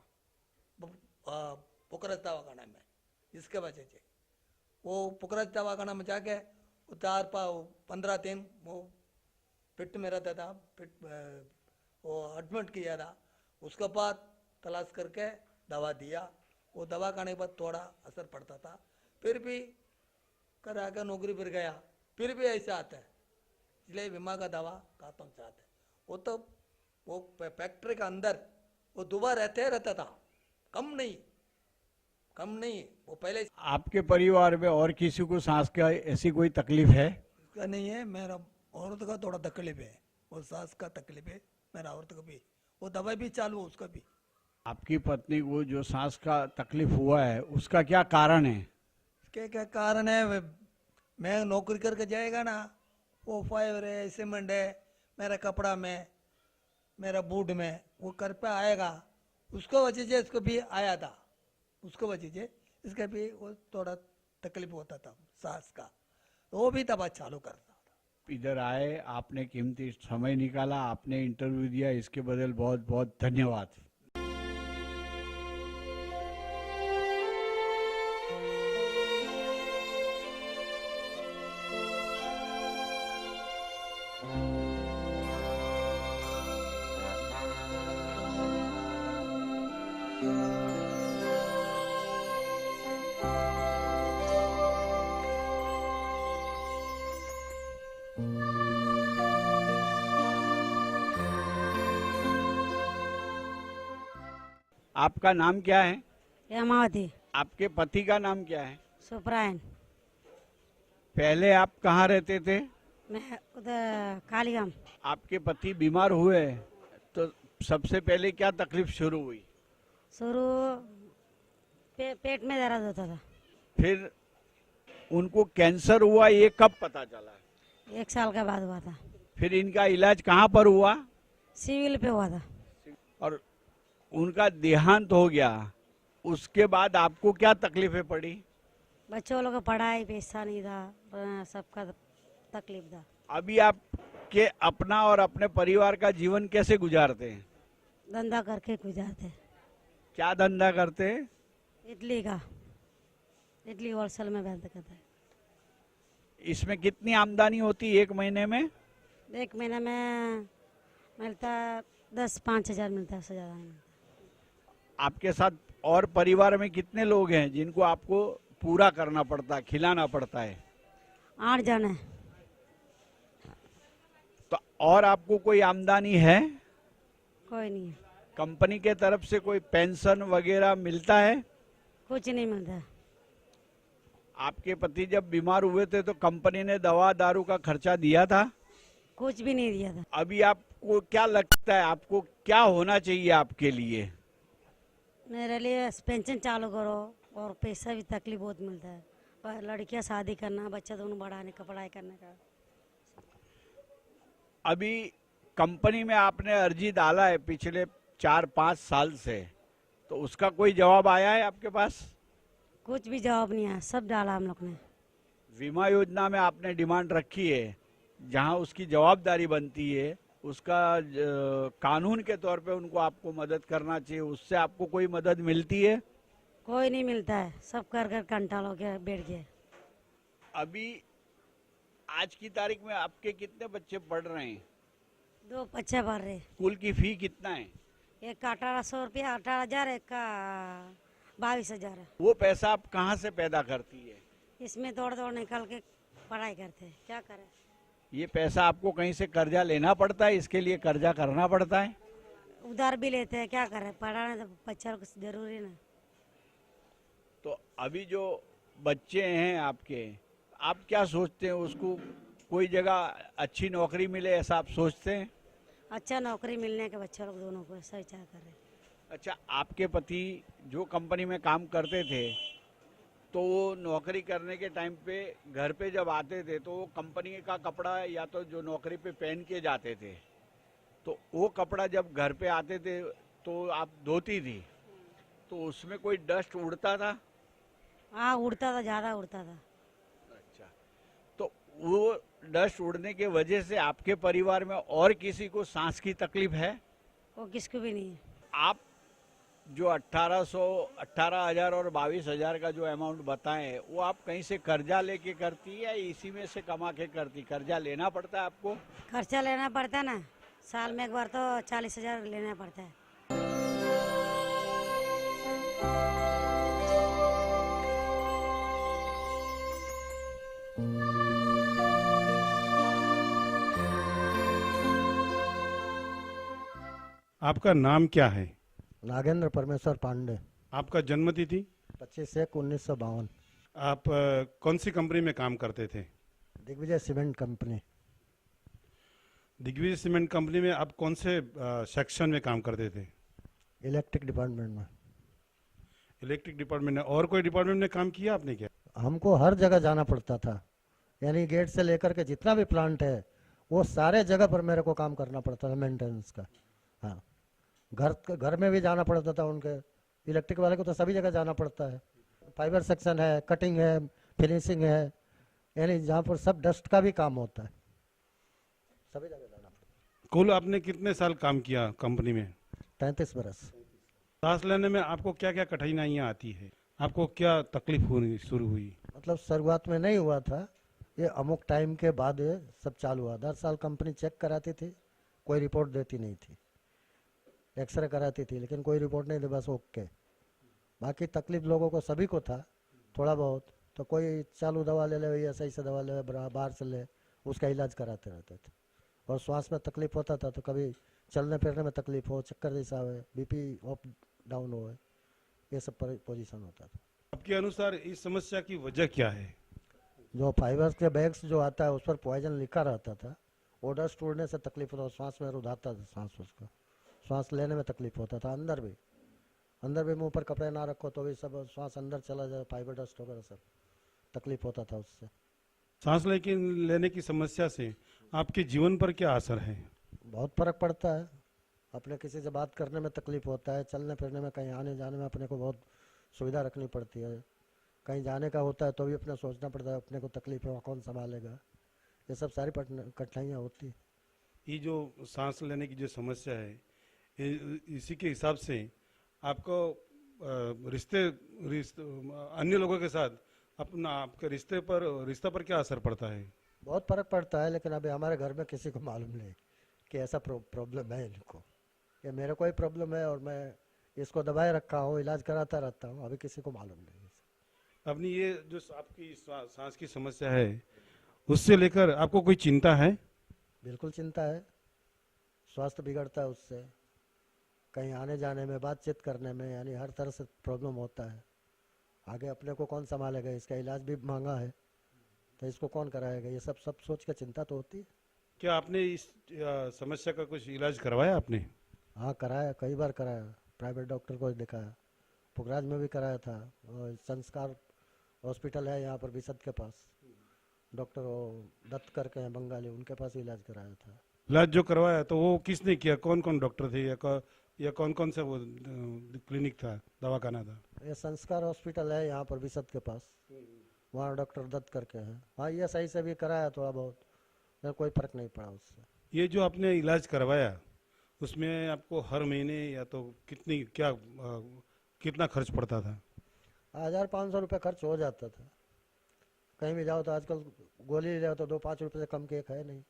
पुखराज दवाखाना में। इसके वजह से वो पुखराज दवाखाना में जाके 4-15 दिन वो पेट में रहता था, पेट वो एडमिट किया था। उसके बाद तलाश करके दवा दिया, वो दवा खाने के बाद थोड़ा असर पड़ता था। फिर भी कर आकर नौकरी पर गया, फिर भी ऐसा आता है, इसलिए बीमा का दवा खाता हूँ चाहते हैं। वो तो वो फैक्ट्री का अंदर वो दुबारा रहता था, कम नहीं वो पहले। आपके परिवार में और किसी को सांस का ऐसी कोई तकलीफ है? इसका नहीं है, मेरा औरत का थोड़ा तकलीफ है, वो सांस का तकलीफ है मेरा औरत को भी, वो दवाई भी चालू है उसका भी। आपकी पत्नी को जो सांस का तकलीफ हुआ है उसका क्या कारण है? क्या कारण है? मैं नौकरी करके जाएगा ना, वो फाइबर है, सीमेंट है, मेरा कपड़ा में, मेरा बूट में, वो कर पे आएगा। उसको वजह से इसको भी आया था, उसको वजह से इसका भी वो थोड़ा तकलीफ होता था सांस का, तो वो भी दवा चालू करता था। इधर आए, आपने कीमती समय निकाला, आपने इंटरव्यू दिया, इसके बदल बहुत बहुत धन्यवाद। आपका नाम क्या है? हेमावती आपके पति का नाम क्या है? सुप्रायन। पहले आप कहाँ रहते थे? मैं उधर कालीगाम। आपके पति बीमार हुए तो सबसे पहले क्या तकलीफ शुरू हुई? शुरू पेट में दर्द होता था। फिर उनको कैंसर हुआ, ये कब पता चला? 1 साल के बाद हुआ था। फिर इनका इलाज कहाँ पर हुआ? सिविल पे हुआ था। और उनका देहांत हो गया, उसके बाद आपको क्या तकलीफें पड़ी? बच्चों लोग का पढ़ाई पैसा नहीं था, सबका तकलीफ था। अभी आप के अपना और अपने परिवार का जीवन कैसे गुजारते हैं? धंधा करके गुजारते। क्या धंधा करते हैं? इडली का, इडली होलसेल में बंद करता है। इसमें कितनी आमदनी होती है एक महीने में? एक महीने में मिलता 10-5 हज़ार मिलता है, उससे ज़्यादा नहीं मिलता। आपके साथ और परिवार में कितने लोग हैं जिनको आपको पूरा करना पड़ता है, खिलाना पड़ता है? 8 जन है। तो और आपको कोई आमदनी है? कोई नहीं है, कंपनी के तरफ से कोई पेंशन वगैरह मिलता है? कुछ नहीं मिलता। आपके पति जब बीमार हुए थे तो कंपनी ने दवा दारू का खर्चा दिया था? कुछ भी नहीं दिया था। अभी आपको क्या लगता है, आपको क्या होना चाहिए आपके लिए? मेरे लिए पेंशन चालू करो, और पैसा भी तकलीफ बहुत मिलता है। पर लड़कियां शादी करना, बच्चा दोनों बढ़ाने का, पढ़ाई करने का। अभी कंपनी में आपने अर्जी डाला है पिछले 4-5 साल से, तो उसका कोई जवाब आया है आपके पास? कुछ भी जवाब नहीं आया, सब डाला हम लोग ने। बीमा योजना में आपने डिमांड रखी है, जहां उसकी जवाबदारी बनती है, उसका कानून के तौर पे उनको आपको मदद करना चाहिए, उससे आपको कोई मदद मिलती है? कोई नहीं मिलता है, सब कर कर कंटाल हो गया, बैठ गए। अभी आज की तारीख में आपके कितने बच्चे पढ़ रहे हैं? 2 बच्चे पढ़ रहे। स्कूल की फी कितना है? एक का 1800 रुपया, 18,000, एक का 22,000 है। वो पैसा आप कहाँ से पैदा करती है? इसमें दौड़ दौड़ निकल के पढ़ाई करते हैं, क्या करें। ये पैसा आपको कहीं से कर्जा लेना पड़ता है, इसके लिए कर्जा करना पड़ता है? उधार भी लेते हैं, क्या करें, पढ़ाना तो बच्चा को जरूरी ना। तो अभी जो बच्चे हैं आपके, आप क्या सोचते हैं, उसको कोई जगह अच्छी नौकरी मिले ऐसा आप सोचते हैं? अच्छा नौकरी मिलने के बच्चे लोग दोनों को ऐसा विचार कर रहे हैं। अच्छा, आपके पति जो कंपनी में काम करते थे, तो वो नौकरी करने के टाइम पे घर पे जब आते थे तो वो कंपनी का कपड़ा या तो जो नौकरी पे पहन के जाते थे, तो वो कपड़ा जब घर पे आते थे तो आप धोती थी, तो उसमें कोई डस्ट उड़ता था? हाँ उड़ता था, ज़्यादा उड़ता था। अच्छा, तो वो डस्ट उड़ने के वजह से आपके परिवार में और किसी को सांस की तकलीफ है? वो किसको भी नहीं है। आप जो 18,000 और 22,000 का जो अमाउंट बताएं, वो आप कहीं से कर्जा लेके करती है या इसी में से कमा के करती? कर्जा लेना पड़ता है आपको? खर्चा लेना पड़ता है ना, साल में एक बार तो 40,000 लेना पड़ता है। आपका नाम क्या है? नागेंद्र परमेश्वर पांडे। आपका जन्मतिथि? 25/1/1952। आप कौन सी कंपनी में काम करते थे? Digvijay cement company. Digvijay cement company में आप कौन से सेक्शन में काम करते थे? इलेक्ट्रिक डिपार्टमेंट में। इलेक्ट्रिक डिपार्टमेंट में। और कोई डिपार्टमेंट में काम किया आपने क्या? हमको हर जगह जाना पड़ता था, यानी गेट से लेकर के जितना भी प्लांट है वो सारे जगह पर मेरे को काम करना पड़ता था, मेंटेनेंस का। हाँ, घर में भी जाना पड़ता था उनके, इलेक्ट्रिक वाले को तो सभी जगह जाना पड़ता है। फाइबर सेक्शन है, कटिंग है, फिनिशिंग है, यानी जहाँ पर सब डस्ट का भी काम होता है, सभी जगह जाना पड़ता है। कुल आपने कितने साल काम किया कंपनी में? 33 बरस। सांस लेने में आपको क्या क्या कठिनाइयाँ आती है? आपको क्या तकलीफ होनी शुरू हुई? मतलब शुरुआत में नहीं हुआ था, ये अमुक टाइम के बाद ये सब चालू हुआ। 10 साल कंपनी चेक कराती थी, कोई रिपोर्ट देती नहीं थी, एक्सरे कराती थी लेकिन कोई रिपोर्ट नहीं थी, बस ओके। बाकी तकलीफ लोगों को सभी को था थोड़ा बहुत, तो कोई चालू दवा ले ले या सही से दवा ले, बाहर से ले, उसका इलाज कराते रहते थे। और श्वास में तकलीफ होता था तो कभी चलने फिरने में तकलीफ हो, चक्कर जैसा हो, बीपी अप डाउन हो, ये सब पोजीशन होता था। आपके अनुसार इस समस्या की वजह क्या है? जो फाइबर के बैग्स जो आता है उस पर पॉइजन लिखा रहता था, वो डस्ट उड़ने से तकलीफ होता, श्वास में रुधाता था, सांस उसका, श्वास लेने में तकलीफ होता था। अंदर भी मुंह पर कपड़े ना रखो तो भी सब श्वास अंदर चला जाए, फाइबर डस्ट वगैरह सब तकलीफ होता था उससे। सांस लेने की समस्या से आपके जीवन पर क्या असर है? बहुत फर्क पड़ता है। अपने किसी से बात करने में तकलीफ होता है, चलने फिरने में, कहीं आने जाने में अपने को बहुत सुविधा रखनी पड़ती है। कहीं जाने का होता है तो भी अपने सोचना पड़ता है, अपने को तकलीफ है वहाँ कौन संभालेगा। ये सब सारी कठिनाइयाँ होती है। ये जो सांस लेने की जो समस्या है, इसी के हिसाब से आपको रिश्ते अन्य लोगों के साथ आपके रिश्ते पर क्या असर पड़ता है? बहुत फर्क पड़ता है, लेकिन अभी हमारे घर में किसी को मालूम नहीं कि ऐसा प्रॉब्लम है इनको। ये मेरे को ही प्रॉब्लम है और मैं इसको दबाए रखा हूँ, इलाज कराता रहता हूँ, अभी किसी को मालूम नहीं है। अपनी ये जो आपकी सांस की समस्या है, उससे लेकर आपको कोई चिंता है? बिल्कुल चिंता है। स्वास्थ्य बिगड़ता है उससे, कहीं आने जाने में, बातचीत करने में, यानी हर तरह से प्रॉब्लम होता है। आगे अपने को कौन संभालेगा, इसका इलाज भी महंगा है तो इसको कौन कराएगा, ये सब सोच के चिंता तो होती है। क्या आपने इस समस्या का कुछ इलाज करवाया आपने? हाँ कराया, कई बार कराया, प्राइवेट डॉक्टर को दिखाया, पुखराज में भी कराया था, और संस्कार हॉस्पिटल है यहाँ पर बिसद के पास, डॉक्टर दत्त करके हैं बंगाली, उनके पास इलाज कराया था। इलाज जो करवाया तो वो किसने किया? कौन कौन डॉक्टर थे या कौन कौन सा वो क्लिनिक था, दवाखाना था? ये संस्कार हॉस्पिटल है यहाँ पर बिसद के पास, वहाँ डॉक्टर दत्त करके हैं। हाँ ये सही से भी कराया थोड़ा बहुत, मेरे कोई फर्क नहीं पड़ा उससे। ये जो आपने इलाज करवाया उसमें आपको हर महीने या तो कितना खर्च पड़ता था? 1500 रुपये खर्च हो जाता था। कहीं भी जाओ तो आजकल गोली ले तो 2-5 रुपये से कम की एक है नहीं,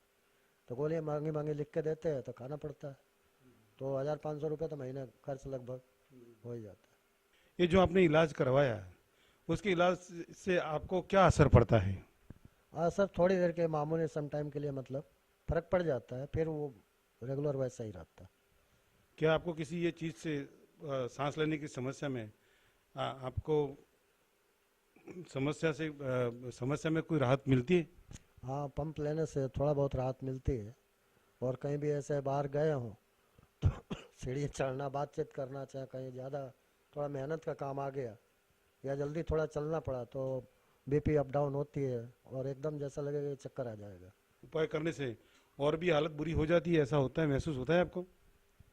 तो गोली महंगी महंगी लिख के देते हैं तो खाना पड़ता है। तो 1500 रुपये तो महीने खर्च लगभग हो ही जाता है। ये जो आपने इलाज करवाया, उसके इलाज से आपको क्या असर पड़ता है? सर थोड़ी देर के मामूली सम टाइम के लिए मतलब फर्क पड़ जाता है, फिर वो रेगुलर वैसा ही रहता है। क्या आपको किसी ये चीज़ से सांस लेने की समस्या में आपको समस्या में कोई राहत मिलती है? हाँ पंप लेने से थोड़ा बहुत राहत मिलती है। और कहीं भी ऐसे बाहर गए हों तो सीढ़ी चढ़ना, बातचीत करना, चाहे कहीं ज़्यादा थोड़ा मेहनत का काम आ गया या जल्दी थोड़ा चलना पड़ा तो बीपी अप डाउन होती है और एकदम जैसा लगेगा कि चक्कर आ जाएगा। उपाय करने से और भी हालत बुरी हो जाती है, ऐसा होता है, महसूस होता है आपको?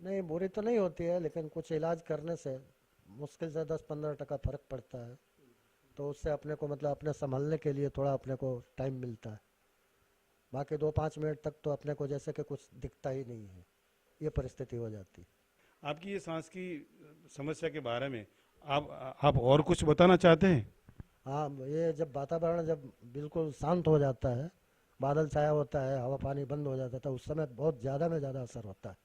नहीं बुरी तो नहीं होती है, लेकिन कुछ इलाज करने से मुश्किल से 10-15% फर्क पड़ता है, तो उससे अपने को मतलब अपने संभलने के लिए थोड़ा अपने को टाइम मिलता है। बाकी 2-5 मिनट तक तो अपने को जैसे कि कुछ दिखता ही नहीं है, ये परिस्थिति हो जाती। आपकी ये सांस की समस्या के बारे में आप और कुछ बताना चाहते हैं? हाँ ये जब वातावरण जब बिल्कुल शांत हो जाता है, बादल छाया होता है, हवा पानी बंद हो जाता है, उस समय बहुत ज़्यादा में ज़्यादा असर होता है।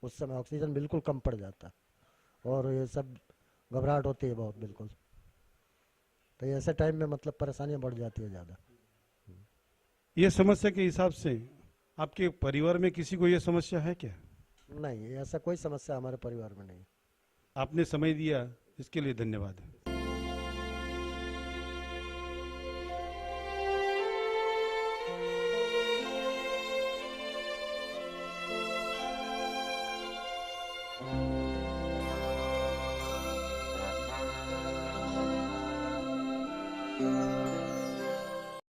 उस समय ऑक्सीजन बिल्कुल कम पड़ जाता है और ये सब घबराहट होती है बहुत बिल्कुल। तो ऐसे टाइम में मतलब परेशानियाँ बढ़ जाती है ज़्यादा। ये समस्या के हिसाब से आपके परिवार में किसी को ये समस्या है क्या? नहीं ऐसा कोई समस्या हमारे परिवार में नहीं। आपने समय दिया इसके लिए धन्यवाद। Thank you.